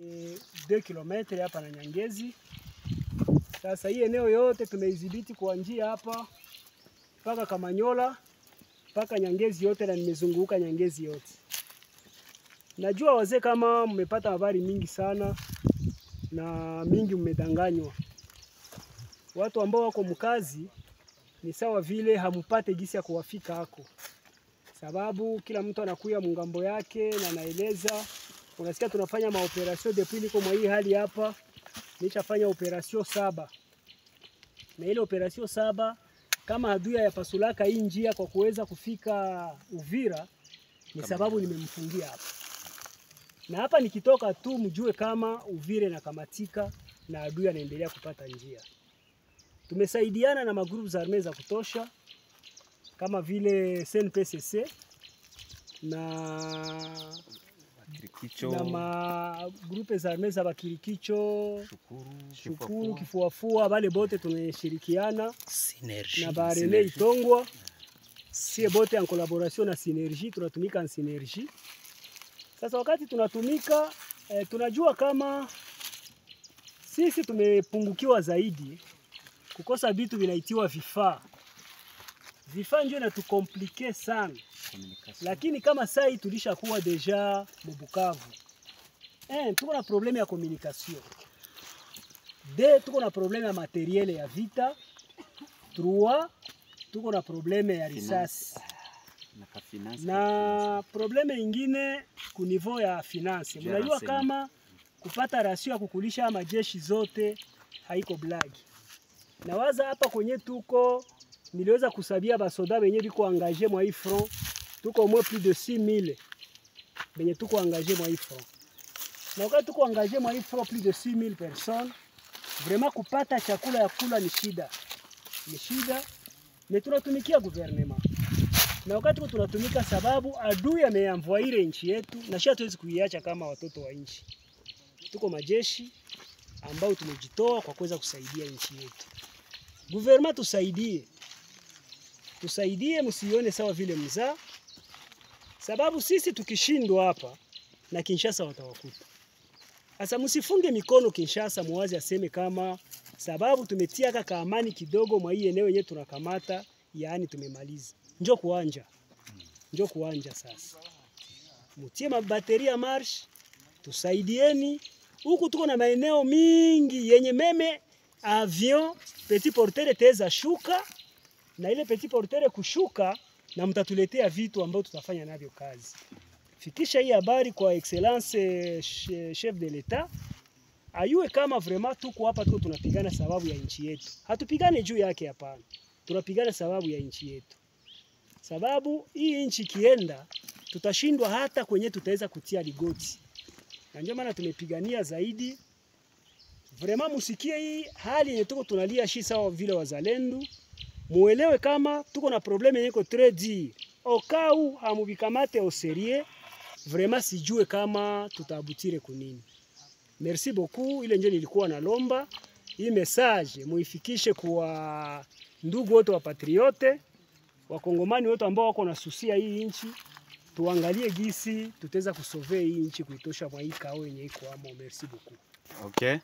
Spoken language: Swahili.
2 km hapa na Nyangezi. Sasa hii eneo yote tumeidhibiti kwa njia hapa mpaka Kamanyola mpaka Nyangezi yote, na nimezunguka Nyangezi yote. Najua wazee kama mmepata habari mingi sana na mingi mmedanganywa. Watu ambao wako mkazi ni sawa vile hamupate gisi ya kuwafika hako, sababu kila mtu anakuya mungambo yake na anaeleza. Unasikia tunafanya maoperasyon depuis niko mwa hii hali hapa, nishafanya operasyon 7. Na ile operasyon 7 kama adui ya pasulaka hii njia kwa kuweza kufika Uvira ni sababu nimemfungia hapa. Na hapa nikitoka tu mjue kama Uvira na kamatika na adui anaendelea kupata njia. Tumesaidiana na magrupu za arme za kutosha kama vile SNPCC na magrupe za arme za Bakirikicho, Shukuru, Kifuafua, wale bote tumeshirikiana na Barele Itongwa. Sie bote en collaboration na Synergie, tunatumika en synergie. Sasa wakati tunatumika tunajua kama sisi tumepungukiwa zaidi, kukosa vitu vinaitiwa vifaa. Vifaa ndio inatukomplike sana. Lakini kama sai tulishakuwa deja Mubukavu. Tuko na probleme ya communication. Tuko na probleme ya materiel ya vita. 3, tuko na probleme ya risasi. Na probleme ingine ku niveau ya finance. Mnajua kama kupata rasio ya kukulisha majeshi zote haiko blagi. Na waza hapa kwenye tuko niliweza kusabia basoda benye biko angaje mwa hii front. Tuko moins plus de 6000 benye tuko angaje mwa hii front. Na wakati tuko angaje mwa hii front plus de 6000 personnes, vraiment kupata chakula ya kula ni shida. Ni shida. Mais tunatumikia gouvernement. Na wakati tunatumika sababu adui ameamvoire nchi yetu na sisi hatuwezi kuiacha kama watoto wa nchi. Tuko majeshi ambao tumejitoa kwa kuweza kusaidia nchi yetu. Gouvernement tusaidie. Tusaidie, msione sawa vile mzaa. Sababu sisi tukishindwa hapa na Kinshasa watawakuta. Sasa msifunge mikono Kinshasa muwazi aseme kama sababu tumetia kaka amani kidogo mwa hii eneo yenyewe tunakamata, yaani tumemaliza. Njoo kuanja. Njoo kuanja sasa. Mutie mabateri ya marsh, tusaidieni. Huku tuko na maeneo mingi yenye meme avion petit porteur teza shuka, na ile petit porteur kushuka na mtatuletea vitu ambavyo tutafanya navyo kazi. Fikisha hii habari kwa excellence chef de l'etat, ayue kama vraiment tuko hapa tuko tunapigana sababu ya nchi yetu. Hatupigane juu yake hapana. Tunapigana sababu ya nchi yetu. Sababu hii nchi kienda tutashindwa hata kwenye tutaweza kutia ligoti. Na ndio maana tumepigania zaidi. Vraiment musikie hii hali yenye tuko tunalia shi sawa vile wazalendo. Muelewe kama tuko na probleme yenye ko très dur. Okau hamubikamate au sérieux. Vraiment sijue kama tutabutire kunini. Merci beaucoup. Ile ndio nilikuwa nalomba. Hii message muifikishe kwa ndugu wote wa patriote, wakongomani wote ambao wako na susia hii nchi. Tuangalie gisi tutaweza kusove hii nchi kuitosha mwa hii kao yenye iko amo. Merci beaucoup. Okay.